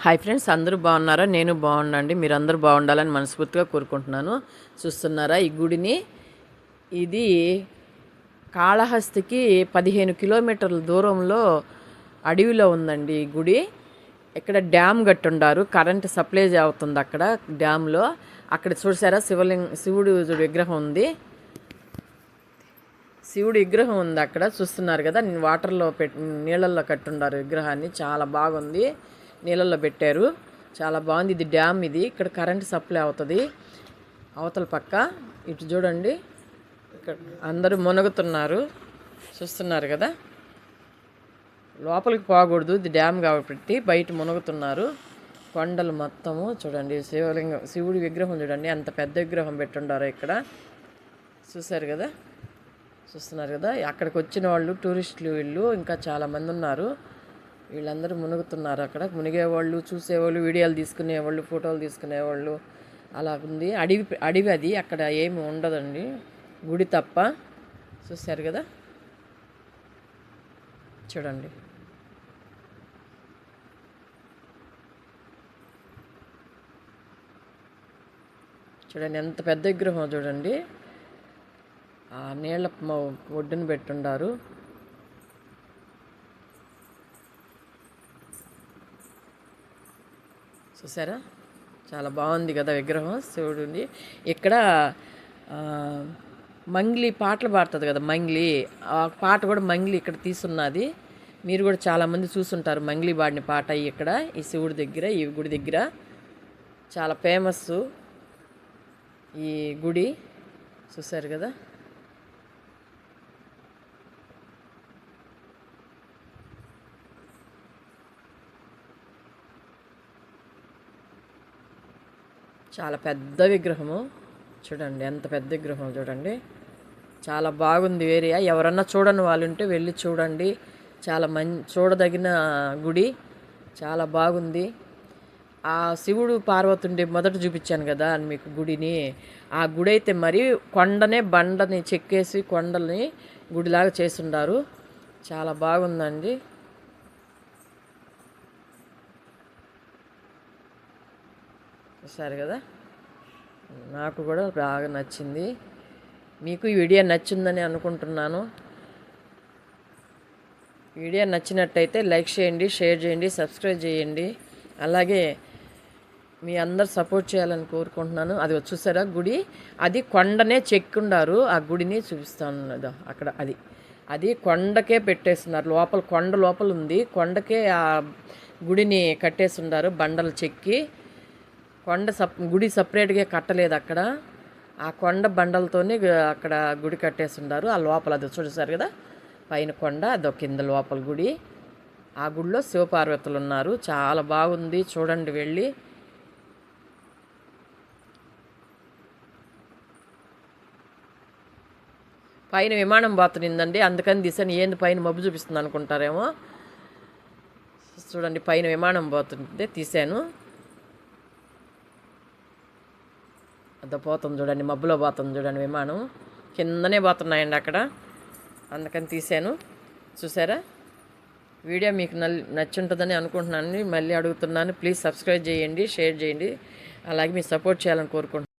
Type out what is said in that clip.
Hi friends, అందరూ బాగున్నారా? నేను బాగున్నాండి. మీరు అందరూ బాగుండాలని మనస్ఫూర్తిగా కోరుకుంటున్నాను. చూస్తున్నారా ఈ గుడిని? ఇది కాళహస్తికి 15 కిలోమీటర్ల దూరంలో అడవిలో ఉందండి ఈ గుడి. ఇక్కడ డ్యామ్ కట్టుండారు, కరెంట్ సప్లై అవుతుంది అక్కడ డ్యామ్లో. అక్కడ చూసారా శివుడు విగ్రహం ఉంది. శివుడు విగ్రహం ఉంది అక్కడ, చూస్తున్నారు కదా. వాటర్లో నీళ్ళల్లో కట్టుండారు విగ్రహాన్ని. చాలా బాగుంది, నీళ్ళల్లో పెట్టారు. చాలా బాగుంది. ఇది డ్యామ్. ఇది ఇక్కడ కరెంట్ సప్లై అవుతుంది. అవతల పక్క ఇటు చూడండి, ఇక్కడ అందరూ మునుగుతున్నారు, చూస్తున్నారు కదా. లోపలికి పోకూడదు, ఇది డ్యామ్ కాబట్టి బయట మునుగుతున్నారు. కొండలు మొత్తము చూడండి. శివుడి విగ్రహం చూడండి, అంత పెద్ద విగ్రహం పెట్టుండారు ఇక్కడ. చూసారు కదా, చూస్తున్నారు కదా. అక్కడికి వచ్చిన వాళ్ళు టూరిస్టులు వీళ్ళు ఇంకా చాలామంది ఉన్నారు. వీళ్ళందరూ మునుగుతున్నారు. అక్కడ మునిగేవాళ్ళు, చూసేవాళ్ళు, వీడియోలు తీసుకునేవాళ్ళు, ఫోటోలు తీసుకునేవాళ్ళు అలా ఉంది. అడవి అది, అక్కడ ఏమి ఉండదండి, గుడి తప్ప. చూశారు కదా, చూడండి. చూడండి ఎంత పెద్ద విగ్రహం చూడండి. ఆ నీళ్ళ ఒడ్డున పెట్టుండారు. చూసారా, చాలా బాగుంది కదా విగ్రహం శివుడిని. ఇక్కడ మంగ్లీ పాటలు పాడుతుంది కదా, మంగ్లీ. ఆ పాట కూడా మంగ్లీ ఇక్కడ తీసున్నది. మీరు కూడా చాలామంది చూసుంటారు మంగ్లీ పాడిన పాట. ఇక్కడ ఈ శివుడి దగ్గర, ఈ గుడి దగ్గర చాలా ఫేమస్ ఈ గుడి. చూసారు కదా. చాలా పెద్ద విగ్రహము చూడండి, ఎంత పెద్ద విగ్రహం చూడండి. చాలా బాగుంది ఏరియా. ఎవరన్నా చూడని వాళ్ళు ఉంటే వెళ్ళి చూడండి. చాలా చూడదగిన గుడి, చాలా బాగుంది. ఆ శివుడు పార్వతి ఉండే మొదట చూపించాను కదా మీకు గుడిని. ఆ గుడి అయితే మరి బండని చెక్కేసి కొండల్ని గుడిలాగా చేస్తుండారు. చాలా బాగుందండి. చూసారు కదా, నాకు కూడా బాగా నచ్చింది. మీకు ఈ వీడియో నచ్చిందని అనుకుంటున్నాను. వీడియో నచ్చినట్టయితే లైక్ చేయండి, షేర్ చేయండి, సబ్స్క్రైబ్ చేయండి. అలాగే మీ అందరు సపోర్ట్ చేయాలని కోరుకుంటున్నాను. అది చూసారా గుడి, అది కొండనే చెక్కుండారు. ఆ గుడిని చూపిస్తాను అక్కడ. అది కొండకే పెట్టేస్తున్నారు. కొండ లోపల ఉంది. కొండకే ఆ గుడిని కట్టేస్తున్నారు బండలు చెక్కి. గుడి సపరేట్గా కట్టలేదు అక్కడ. ఆ కొండ బండలతోనే అక్కడ గుడి కట్టేస్తున్నారు. ఆ లోపల అది చూసారు కదా, పైన కొండ, అదొక కింద లోపల గుడి. ఆ గుడిలో శివపార్వతులు ఉన్నారు. చాలా బాగుంది, చూడండి వెళ్ళి. పైన విమానం పోతుందండి, అందుకని తీసాను. ఏంది పైన మబ్బు చూపిస్తుంది అనుకుంటారేమో. చూడండి, పైన విమానం పోతుంటే తీసాను. అద్ద పోతుంది చూడండి, మబ్బులో పోతుంది చూడండి విమానం. కిందనే పోతున్నాయండి అక్కడ, అందుకని తీసాను. చూసారా, వీడియో మీకు నచ్చుంటుందని అనుకుంటున్నాను. మళ్ళీ అడుగుతున్నాను, ప్లీజ్ సబ్స్క్రైబ్ చేయండి, షేర్ చేయండి. అలాగే మీరు సపోర్ట్ చేయాలని కోరుకుంటున్నాను.